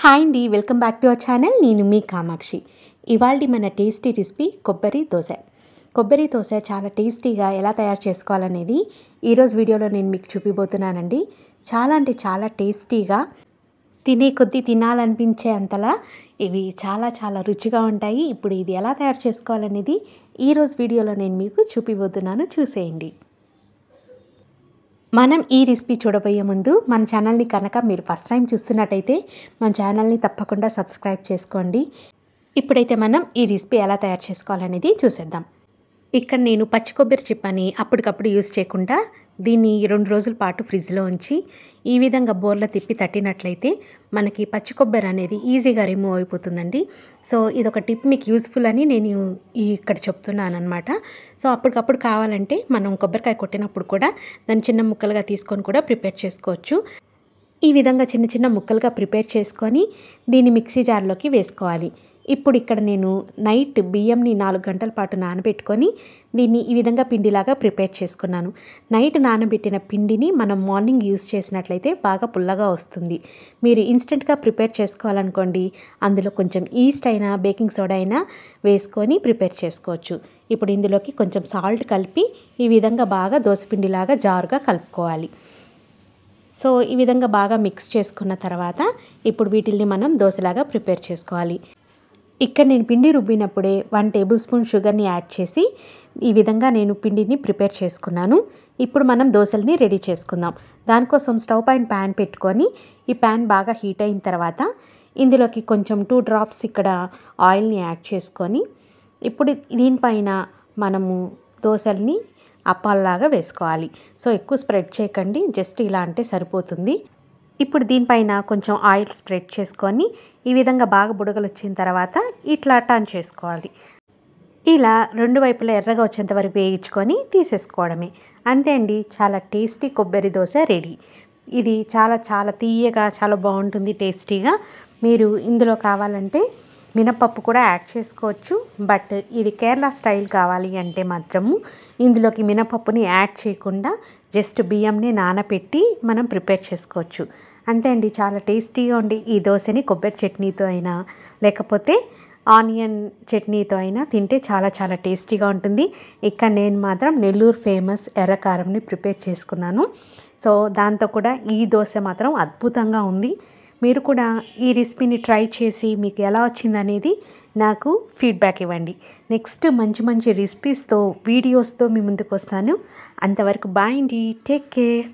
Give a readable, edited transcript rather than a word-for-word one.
Hi అండి, welcome back to our channel. నేను మీ కామాక్షి. ఇవాల్టి మన టేస్టీ రెసిపీ కొబ్బరి దోశ. కొబ్బరి దోశ చాలా టేస్టీగా ఎలా తయారు చేసుకోవాలనేది ఈరోజు వీడియోలో నేను మీకు చూపిపోతున్నానండి. చాలా అంటే చాలా టేస్టీగా, తినే కొద్దీ తినాలనిపించే అంతలా ఇవి చాలా చాలా రుచిగా ఉంటాయి. ఇప్పుడు ఇది ఎలా తయారు చేసుకోవాలనేది ఈరోజు వీడియోలో నేను మీకు చూపిపోతున్నాను, చూసేయండి. మనం ఈ రెసిపీ చూడబోయే ముందు మన ఛానల్ని కనుక మీరు ఫస్ట్ టైం చూస్తున్నట్టయితే మన ఛానల్ని తప్పకుండా సబ్స్క్రైబ్ చేసుకోండి. ఇప్పుడైతే మనం ఈ రెసిపీ ఎలా తయారు చేసుకోవాలనేది చూసేద్దాం. ఇక్కడ నేను పచ్చి కొబ్బరి చిప్పని అప్పటికప్పుడు యూజ్ చేయకుండా దీన్ని 2 రోజుల పాటు ఫ్రిడ్జ్లో ఉంచి ఈ విధంగా బోర్లో తిప్పి తట్టినట్లయితే మనకి పచ్చి కొబ్బరి అనేది ఈజీగా రిమూవ్ అయిపోతుందండి. సో ఇదొక టిప్ మీకు యూస్ఫుల్ అని నేను ఇక్కడ చెప్తున్నాను అనమాట. సో అప్పటికప్పుడు కావాలంటే మనం కొబ్బరికాయ కొట్టినప్పుడు కూడా దాన్ని చిన్న ముక్కలుగా తీసుకొని కూడా ప్రిపేర్ చేసుకోవచ్చు. ఈ విధంగా చిన్న చిన్న ముక్కలుగా ప్రిపేర్ చేసుకొని దీన్ని మిక్సీ జార్లోకి వేసుకోవాలి. ఇప్పుడు ఇక్కడ నేను నైట్ బియ్యంని 4 గంటల పాటు నానబెట్టుకొని దీన్ని ఈ విధంగా పిండిలాగా ప్రిపేర్ చేసుకున్నాను. నైట్ నానబెట్టిన పిండిని మనం మార్నింగ్ యూజ్ చేసినట్లయితే బాగా పుల్లగా వస్తుంది. మీరు ఇన్స్టెంట్గా ప్రిపేర్ చేసుకోవాలనుకోండి, అందులో కొంచెం ఈస్ట్ అయినా బేకింగ్ సోడా అయినా వేసుకొని ప్రిపేర్ చేసుకోవచ్చు. ఇప్పుడు ఇందులోకి కొంచెం సాల్ట్ కలిపి ఈ విధంగా బాగా దోసపిండిలాగా జారుగా కలుపుకోవాలి. సో ఈ విధంగా బాగా మిక్స్ చేసుకున్న తర్వాత ఇప్పుడు వీటిల్ని మనం దోశలాగా ప్రిపేర్ చేసుకోవాలి. ఇక్కడ నేను పిండి రుబ్బినప్పుడే 1 టేబుల్ స్పూన్ షుగర్ని యాడ్ చేసి ఈ విధంగా నేను పిండిని ప్రిపేర్ చేసుకున్నాను. ఇప్పుడు మనం దోశల్ని రెడీ చేసుకుందాం. దానికోసం స్టవ్ పైన ప్యాన్ పెట్టుకొని ఈ ప్యాన్ బాగా హీట్ అయిన తర్వాత ఇందులోకి కొంచెం 2 డ్రాప్స్ ఇక్కడ ఆయిల్ని యాడ్ చేసుకొని ఇప్పుడు దీనిపైన మనము దోశల్ని అప్పాల్లాగా వేసుకోవాలి. సో ఎక్కువ స్ప్రెడ్ చేయకండి, జస్ట్ ఇలా అంటే సరిపోతుంది. ఇప్పుడు దీనిపైన కొంచెం ఆయిల్ స్ప్రెడ్ చేసుకొని ఈ విధంగా బాగా బుడగలు వచ్చిన తర్వాత ఇట్లా టర్న్ చేసుకోవాలి. ఇలా 2 వైపులా ఎర్రగా వచ్చేంత వరకు వేయించుకొని తీసేసుకోవడమే. అంతే అండి, చాలా టేస్టీ కొబ్బరి దోశ రెడీ. ఇది చాలా చాలా తీయగా చాలా బాగుంటుంది టేస్టీగా. మీరు ఇందులో కావాలంటే మినపప్పు కూడా యాడ్ చేసుకోవచ్చు. బట్ ఇది కేరళ స్టైల్ కావాలి అంటే మాత్రము ఇందులోకి మినపప్పుని యాడ్ చేయకుండా జస్ట్ బియ్యంని నానబెట్టి మనం ప్రిపేర్ చేసుకోవచ్చు. అంతే అండి, చాలా టేస్టీగా ఉండి ఈ దోశని కొబ్బరి చట్నీతో అయినా లేకపోతే ఆనియన్ చట్నీతో అయినా తింటే చాలా చాలా టేస్టీగా ఉంటుంది. ఇక్కడ నేను మాత్రం నెల్లూరు ఫేమస్ ఎర్రకారంని ప్రిపేర్ చేసుకున్నాను. సో దాంతో కూడా ఈ దోశ మాత్రం అద్భుతంగా ఉంది. మీరు కూడా ఈ రెసిపీని ట్రై చేసి మీకు ఎలా వచ్చిందనేది నాకు ఫీడ్బ్యాక్ ఇవ్వండి. నెక్స్ట్ మంచి మంచి రెసిపీస్తో వీడియోస్తో మీ ముందుకు వస్తాను. అంతవరకు బాయ్ అండి, టేక్ కేర్.